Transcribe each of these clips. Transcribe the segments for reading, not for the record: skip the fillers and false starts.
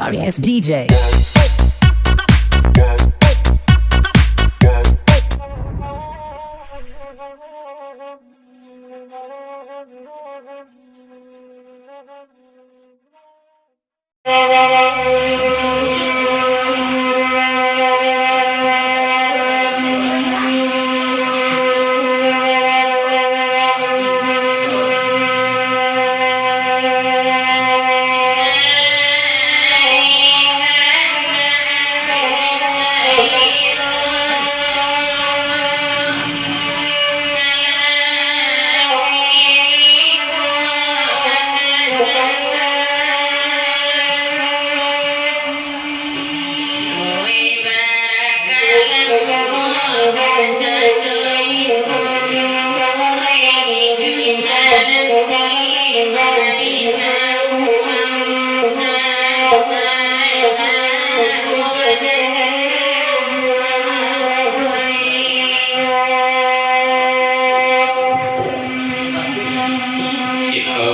sorry ass DJ.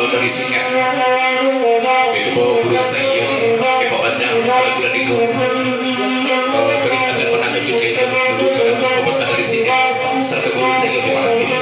Dari Singa itu guru saya Eko Panjang bulan itu terikat pernah ke Jogja itu dulu sudah berbahasa dari Singa serta guru saya di malam ini.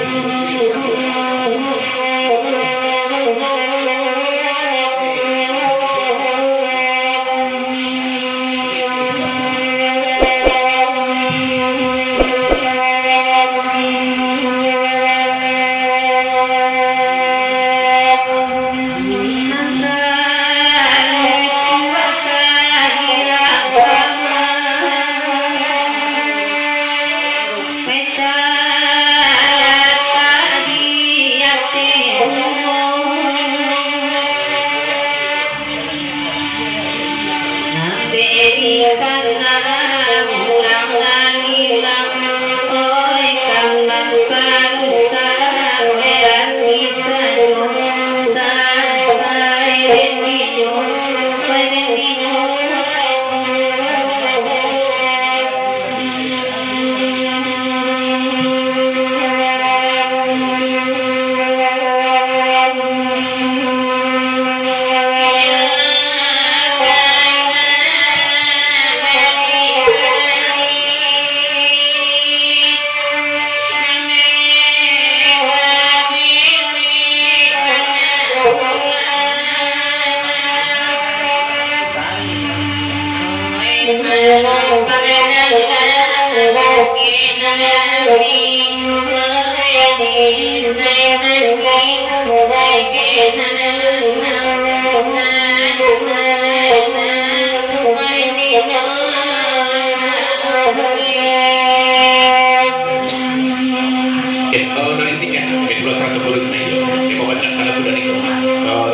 Dari Singa itu satu guru saya Eko Panjang bulan itu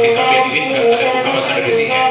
kita bikin nggak sadar bukan dari Singa.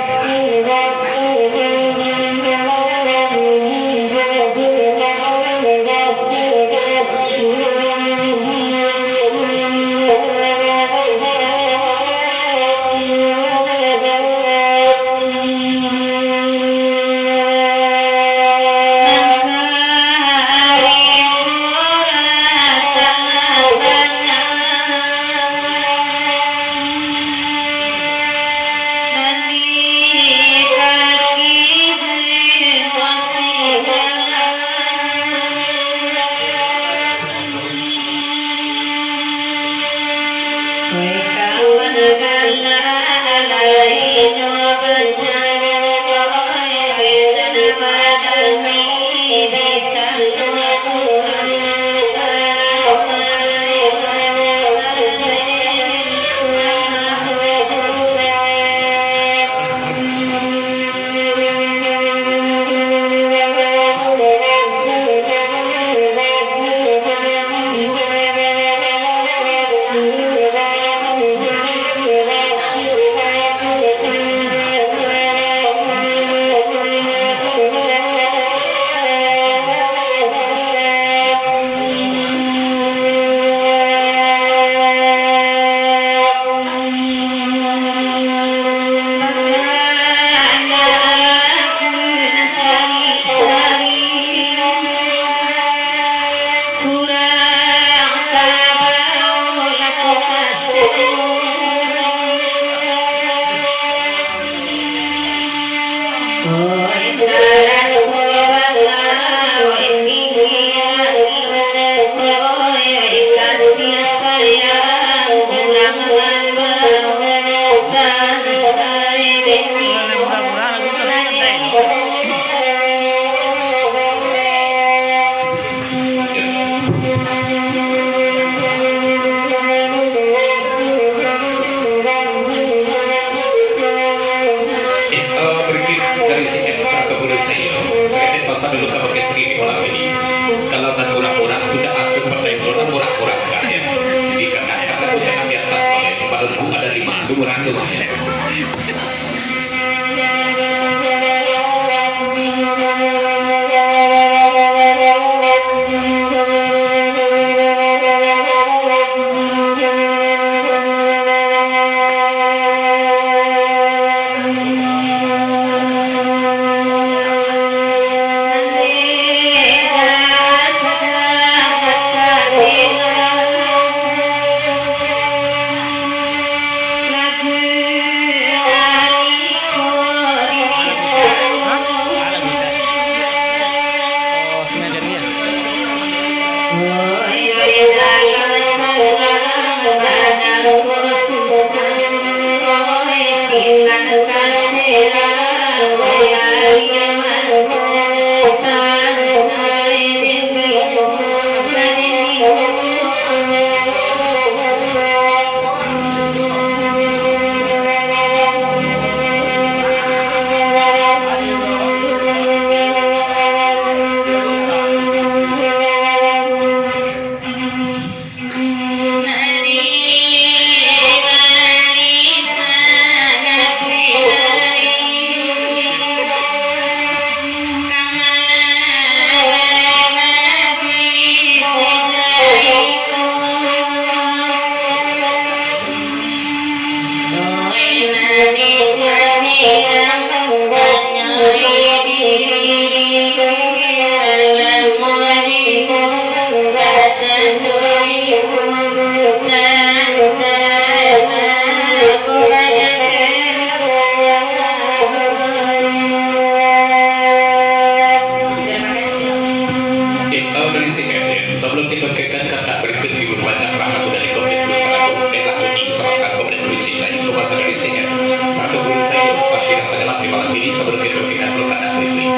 Sebelum diberikan kata berikut ibu baca rahmat dari Komit Bersatu Delah Uni serahkan kepada Guru Cinta itu masa dari sini satu guru saya pastikan segala di malam ini sebelum diberikan belum kata berikut.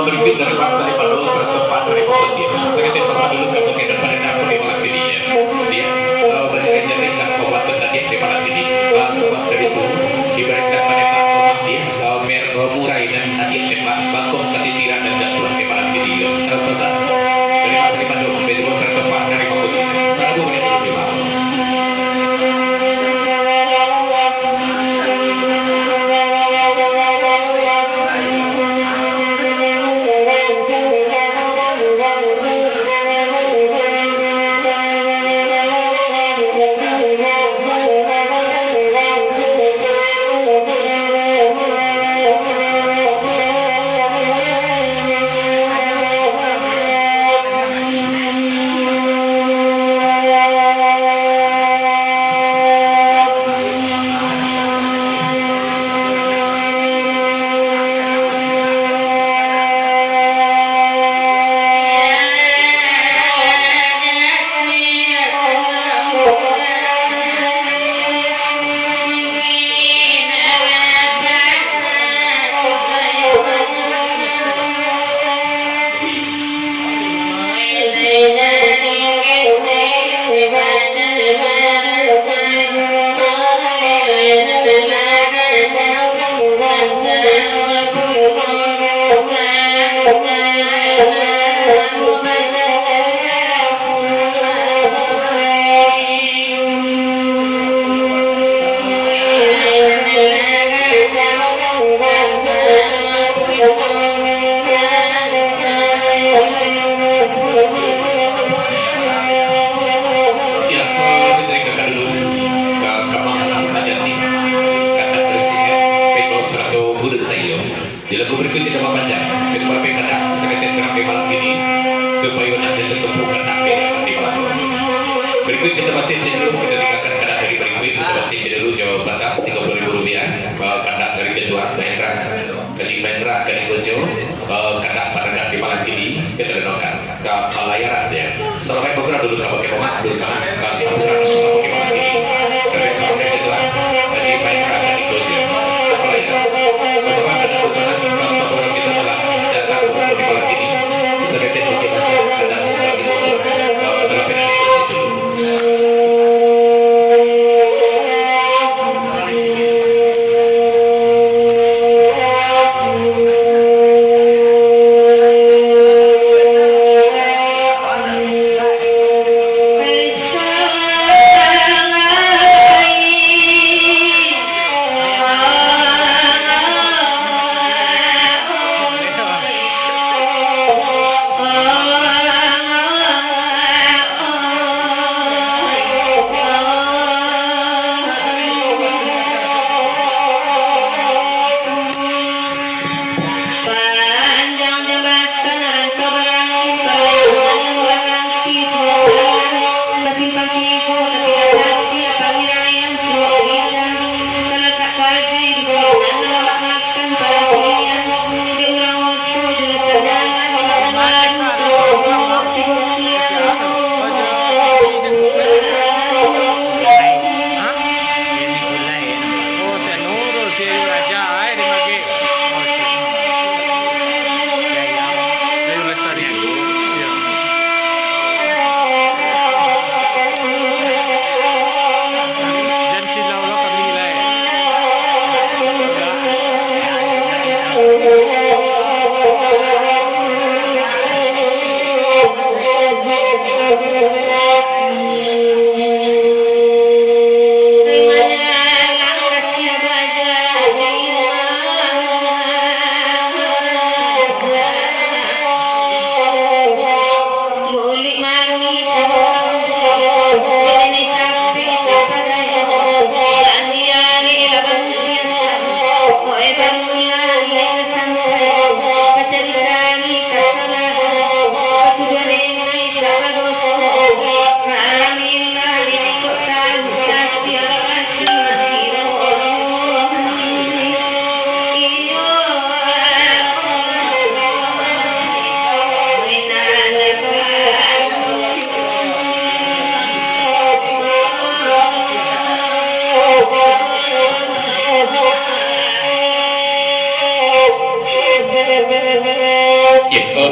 Berikut dari bangsa di Palu serta Pak dari Bogor. Sekitar pasal dulu kamu ke depan dan aku di berikut kita batin cenderung kita tinggalkan kena dari berikut kita batin cenderung Jawa Batas Rp30.000 kena dari ketua Mahendra Kaji Mahendra Kani Gojo kena pada di malam ini kita dengarkan ke pelayaran ya selama program dulu kabar kemat bersama kan sampai di malam ini dari sampai ketua Kaji Mahendra Kani Gojo pelayaran bersama dengan bersama kan program kita telah jaga di malam ini bisa kita baca dan terapin di posisi dulu.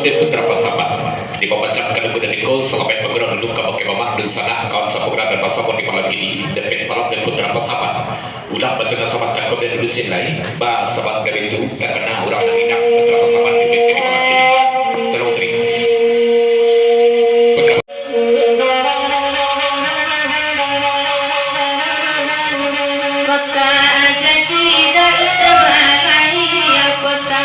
dan putra pasaman di pembacakan lagu dan Niko selamat bergerak dulu ke pakai mama bersana kawan sapugra dan pasaman di malam ini dan salam dan putra pasaman udah betul sahabat kakak dan dulu cintai bah sahabat dari itu tak kena orang yang inap putra pasaman di malam ini terus sering kota jadi dah terbagai ya kota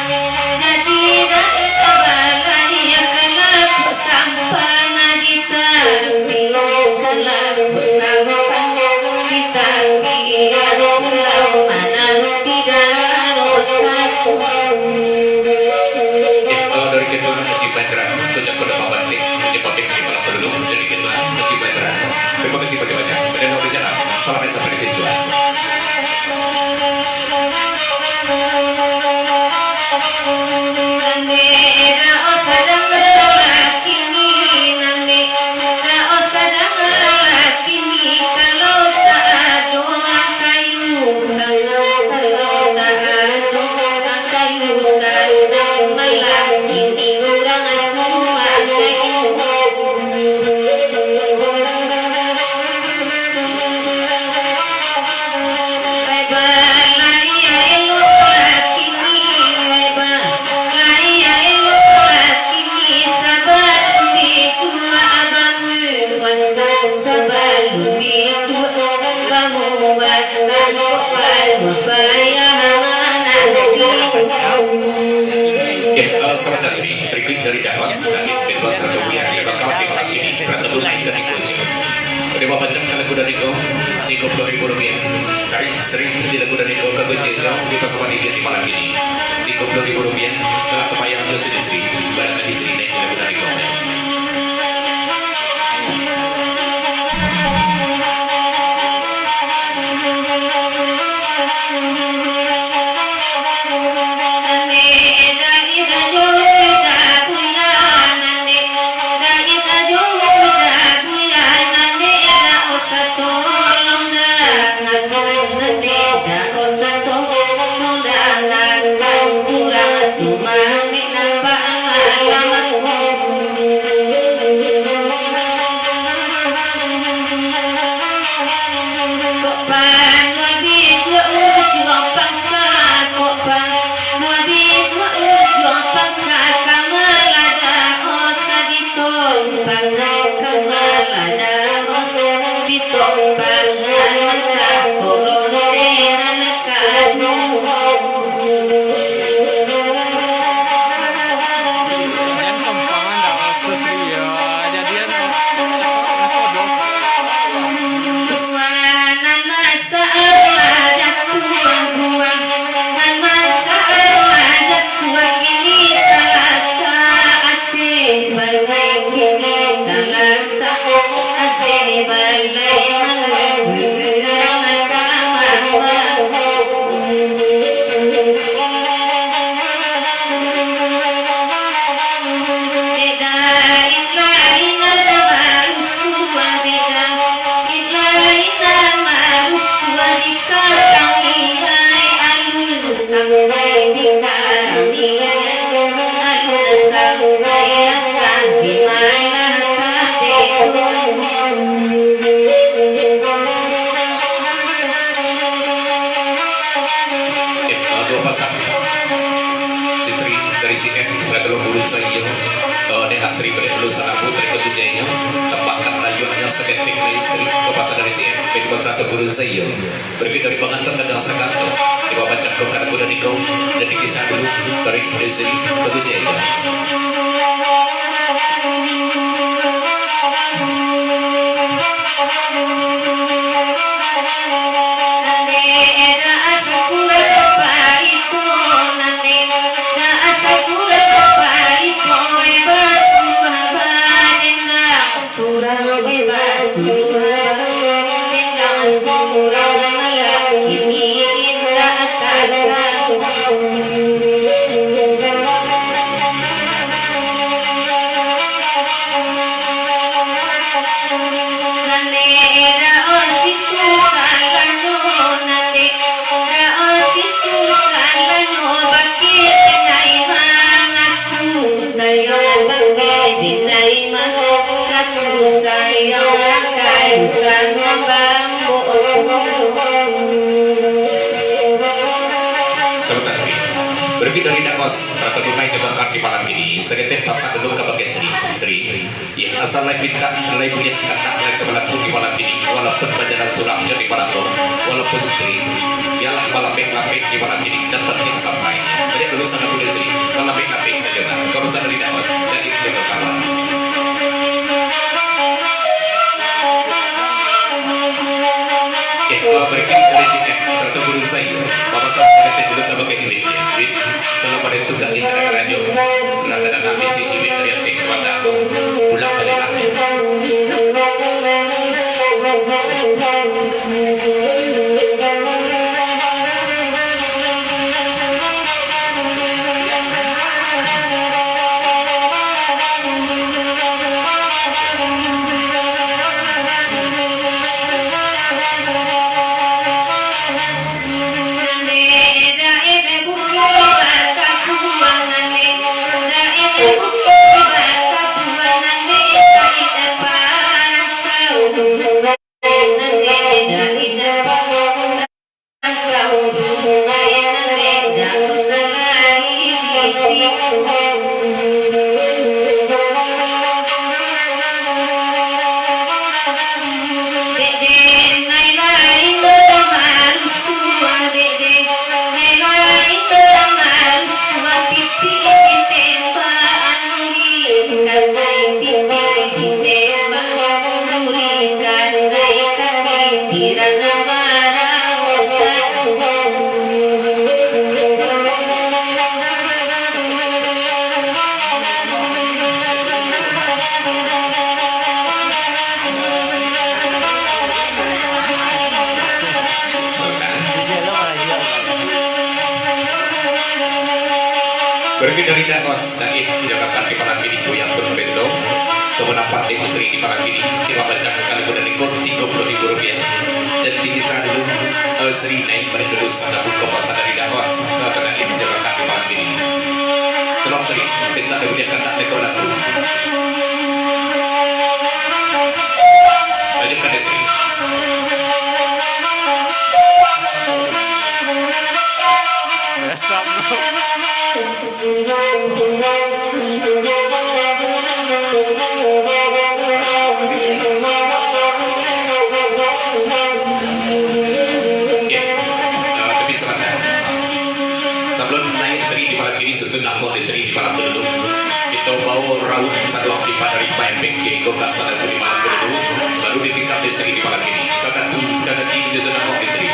jadi dah terbagai ya kalau sampai lagi tapi kalau sampai kita biar pulau mana tidak rosak dari kita Haji Bandra tujuan pada pembatik di pabrik di malam dulu dari kita Haji Bandra terima kasih banyak dan nanti jalan selamat sampai di tujuan. Sahabat Asri, berikut dari Dawas, Langit, Bedwas, Ratu Biar, yang bakal di malam ini, Ratu Bunai dan Iko Jum. Terima bacakan lagu dari Iko, Rp30.000. Dari sering di lagu dari Iko, Kak Jendra, di pasaman ini di malam ini. Rp30.000, telah kebayang Josi Desri, barangkali di sini lagu dari Iko. kok pan wabi dua ujung pangkat kok pan wabi dua ujung pangkat kamalada osa ditompang kamalada osa ditompang anak koronte anak Yan kampangan dah Master Sri ya. Jadian kodok. Tuan masa Allah tua buang masa Allah tua kini talata ate balai kini talata ate balai mengerang sampai di kami alun sampai akan di mana tadi dua pasang Sitri dari si M Sradalo Bulu Sayo Neha Sri Balik Bulu Sanabu dari Ketujanya Tempatkan layuannya seketik dari Sri Kepasang dari si M dari Pasang Bulu Sayo Pergi dari pengantar dagang Sakanto di bawah cakro karena kuda nikau dan dikisah dulu dari Sri Ketujanya Sebentar Sri, pergi dari Dakos atau tunai ke bakar di malam ini. Segetek pasang dulu ke bagai Sri. Ya asal lagi minta mulai punya kata lagi kebelaku di malam ini. Walaupun perjalanan suramnya di malam itu, walaupun Sri, ialah balapek-lapek di malam ini dan penting sampai. Jadi dulu sangat boleh Sri, balapek-lapek saja lah. Kalau sana di Dakos, jadi jaga kawan. Berikan dari sini satu guru saya bapak saya dulu sebagai ini kalau pada itu dah kita radio nak ambil si ini dari teks pada pulang balik akhir Pergi dari Dakos, dan Jakarta di malam ini yang berbeda. Sebenarnya Fatih Sri di malam ini kita baca kali dan ikut 30.000 rupiah. Dan di kisah dulu Sri naik pada dulu sana buka pasar dari Dakos setelah ini Jakarta di malam ini. Tolong Sri, kita dimuliakan tak dekor lagu. Lanjutkan Sri. Gokak sana di malam kedua baru ditingkat di segi di malam ini kakak tuh kakak tinggi di sana mau di segi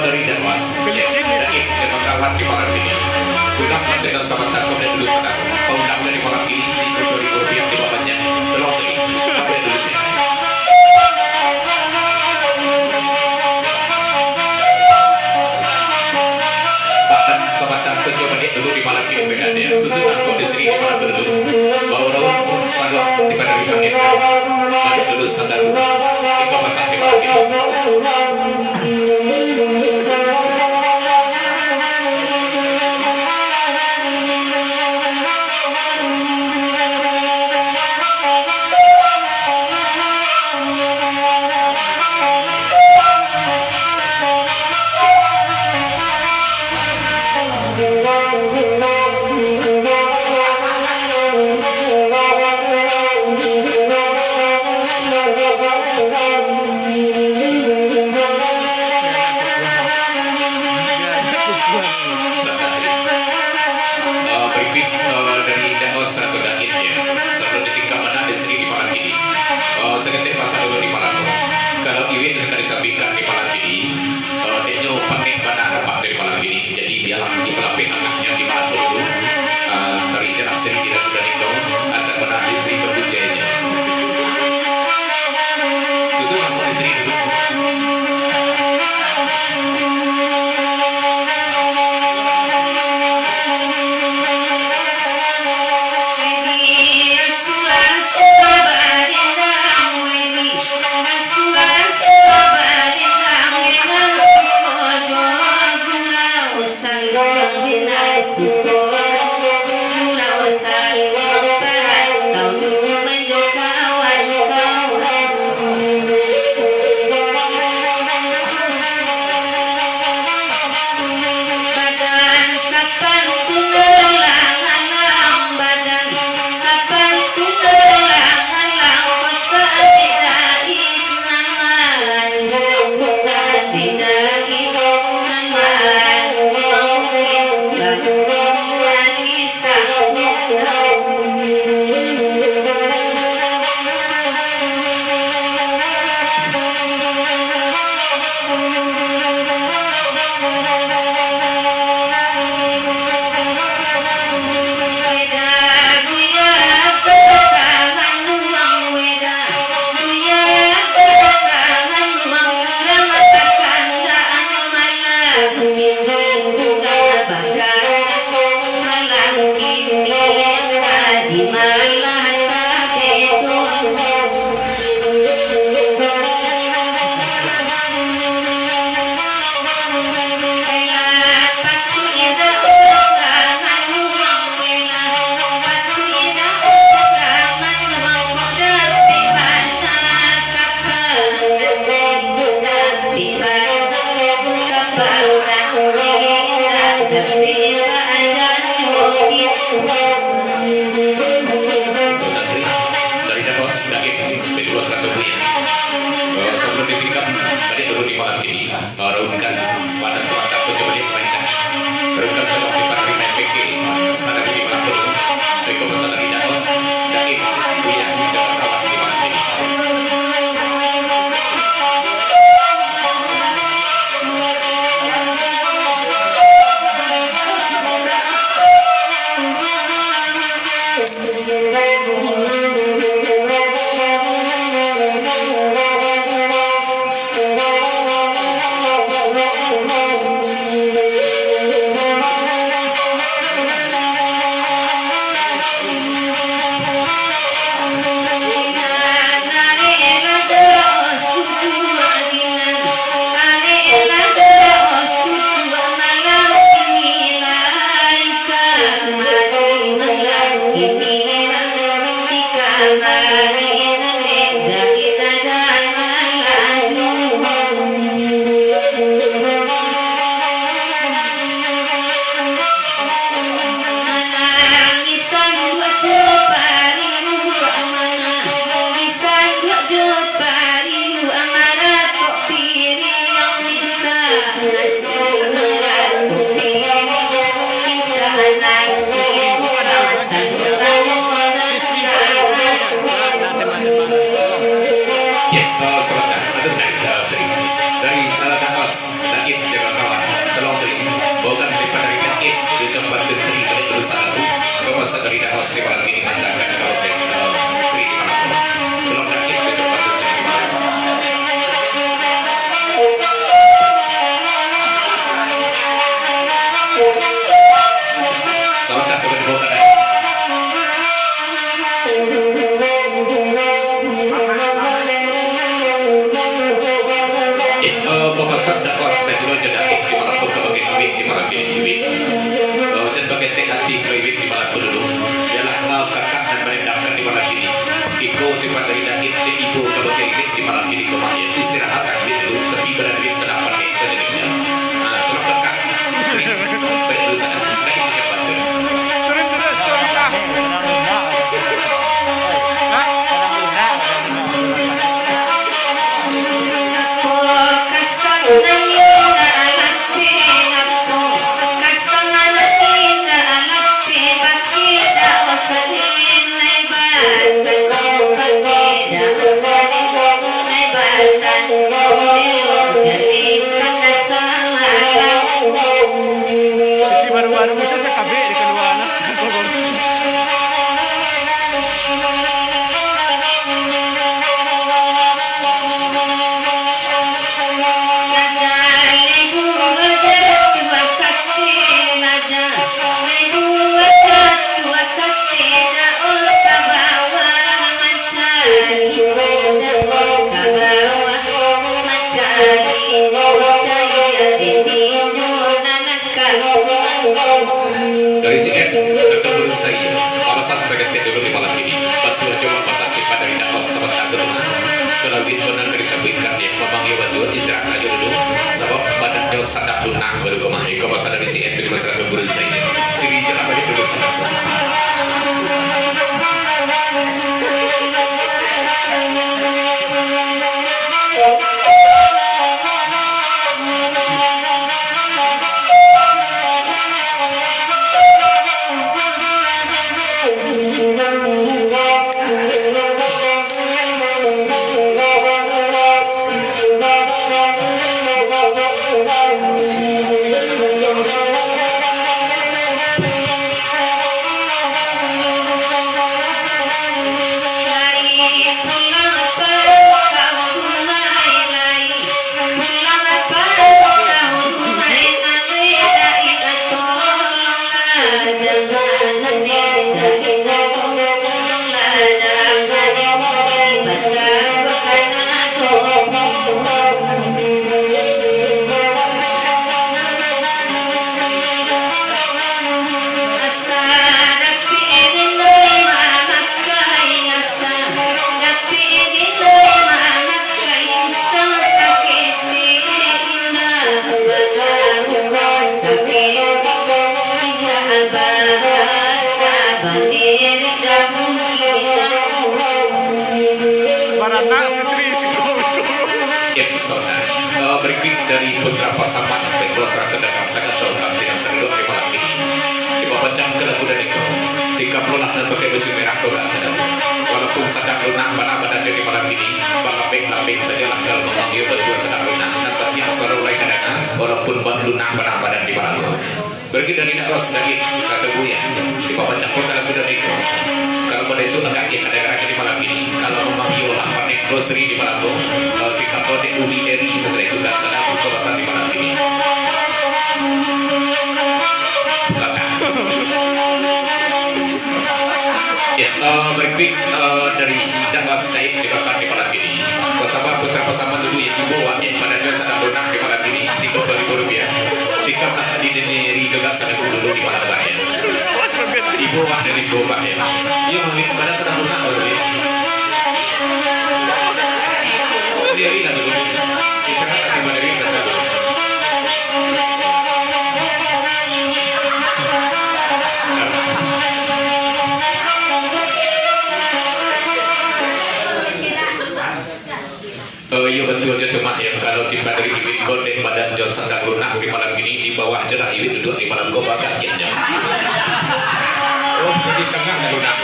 dari Denmas dari kawan di malam ini gunakan dengan sama takut dan dulu senang undang dari malam ini di grup 2000 rupiah di bawahnya tolong sini ada dulu sini bahkan sama takut coba dia dulu di malam ini bedanya sesudah kau di sini di malam dulu bawa sangat di pada di ada dulu sadar itu masa di malam ini kedua satu bulan. Sebelum ditingkat tadi dulu di malam ini raungkan pada suatu kembali mainkan raungkan sebab di pada main PK sana di malam dulu mereka masalah di daos dan itu yang dapat rawat di malam ini. Baru-baru bisa sekabik di kedua anak dari CN serta burung saya alasan sangat dulu di malam ini batu coba masak di pada indah sama tangga rumah kalau di benang dari sampingkan dia memang ya batu istirahat aja dulu sebab badannya sadap lunang baru kemari kau masa dari CN di serta burung saya sini jalan balik dulu pesona berikut dari beberapa sahabat Pengkosra Kedatangan sangat lengkap sidang sendok di malam ini di bawah jam ke-2 itu 30 dan pakai baju merah kau tak sedang walaupun sedang lunak pada di malam ini lapeng saja lah kalau memanggil berdua sedang lunak dan yang suara mulai kadang walaupun lunak pada di malam itu pergi dari Naros dari Nusa Kambangan di bawah jam kota lagu dari itu kalau pada itu agak ada di malam ini kalau memanggil lapan grocery di malam itu kita kode Uni RI setelah itu tak sadar kebasan di malam ini sadar ya berikut dari Janggal Said dibakar di malam ini bersama beberapa sama dulu yang dibawa yang pada dia sedang lunak di malam ini Rp30.000 jika tak didenderi gegak sedang dulu di malam ini dibawa dari bawah ya ia mungkin pada sedang lunak diri lah dulu bisa kan terima dari kita dulu iya betul aja teman ya kalau tiba dari iwit kode badan jauh sedang lunak di malam ini di bawah jelah iwit duduk di malam gobak kakinya oh di tengah lunak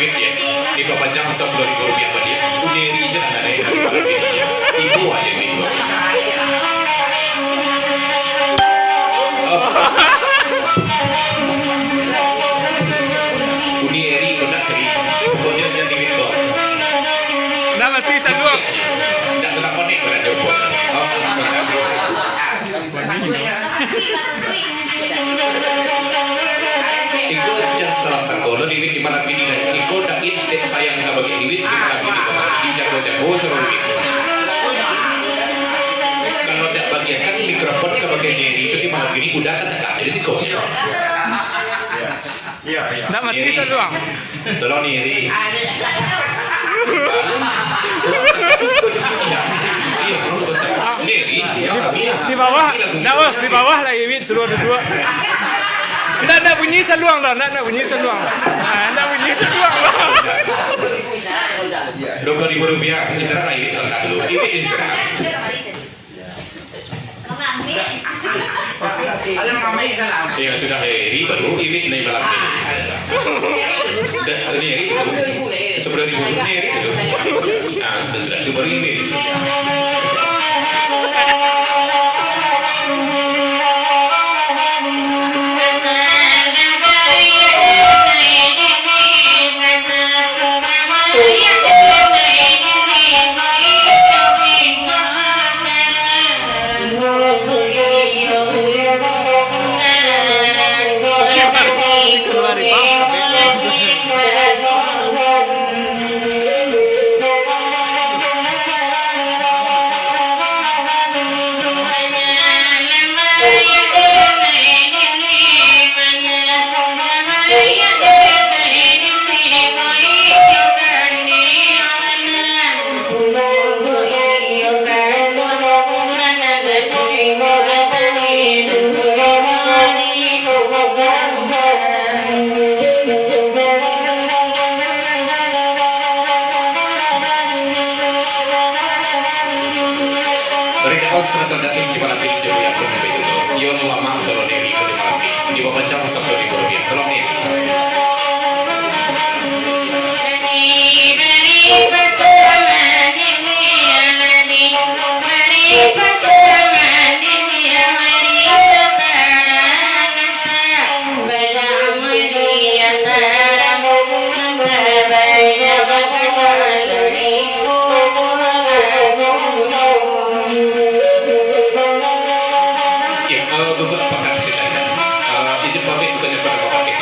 iwit ya di bawah jam Rp10.000 pada dia uderi je ada di malam ini ibu aja minggu uderi kena seri pokoknya jadi minggu Dah mati saluang. tidak sudah konek pada jemput Iko yang salah satu di iwit di malam ini Iko dah dek sayang kita bagi iwit di malam ini di jago-jago seru itu kalau tidak bagian kan mikrofon kalau kayak gini itu di malam ini udah kan ada risikonya Dah mati saluang. tolong Niri Di bawah, nak bos, di bawah lah iwit seluar dua. Nak bunyi saluang dah, nak bunyi saluang. Nak bunyi saluang lah. Rp20.000 istirahat lah iwit sebentar dulu iwit istirahat ya sudah Niri baru iwit naik malam ini dan Niri itu Rp10.000 Niri itu nah sudah itu baru iwit serta dating di malam ini jadi yang pun itu Yon lama solo Neri ke malam ini di bawah jam Rp10.000 tolong nih izin pamit bukannya pada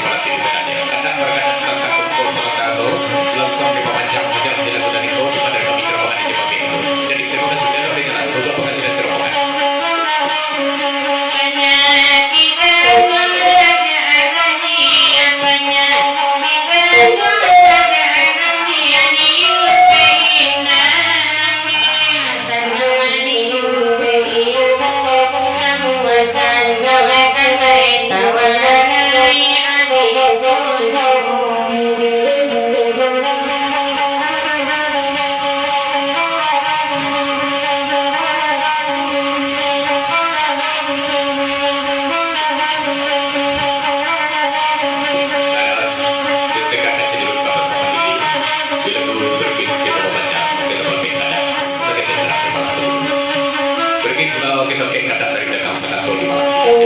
Tak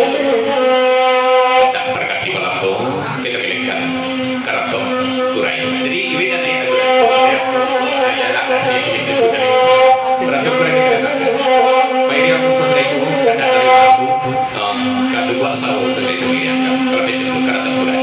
berkat di malam itu kita pilihkan karakter turai. Jadi ibu dan ayah ayah anak dia itu dari berantem berani kan. Baik yang sesuai itu ada dari aku kadu buat sawo sesuai itu ya. Kalau becek karakter turai.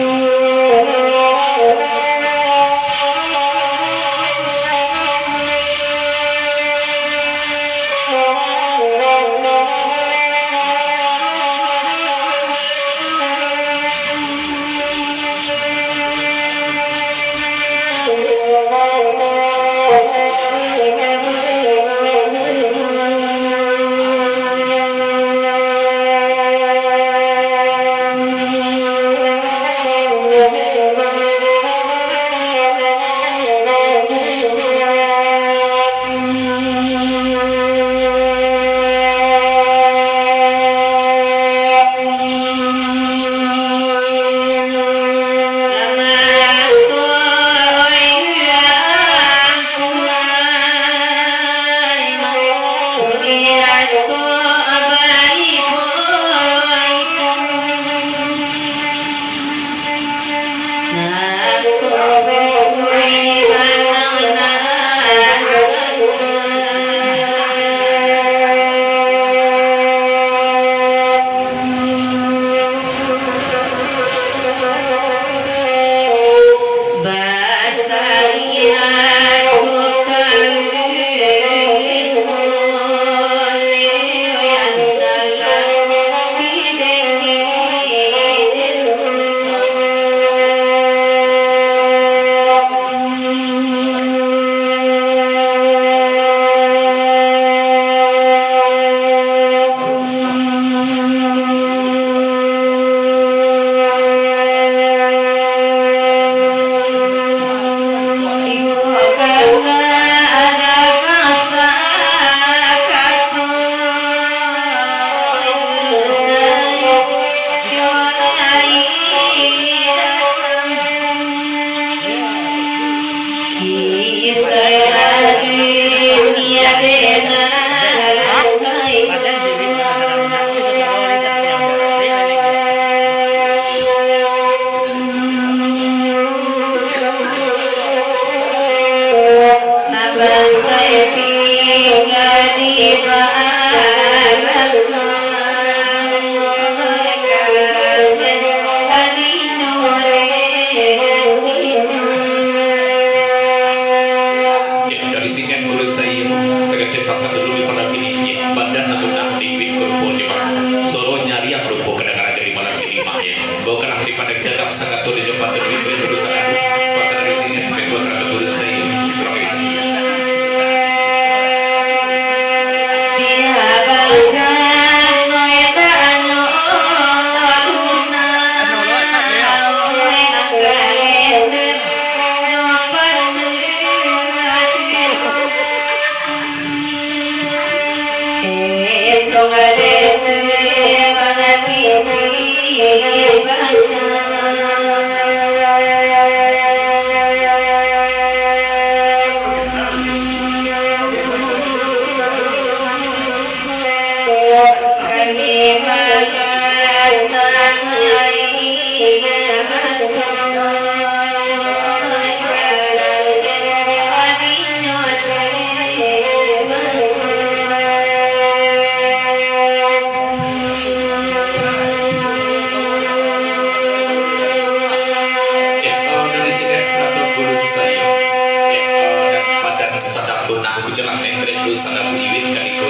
Sadap tunang kujelang nendrek tu sadap liwit kali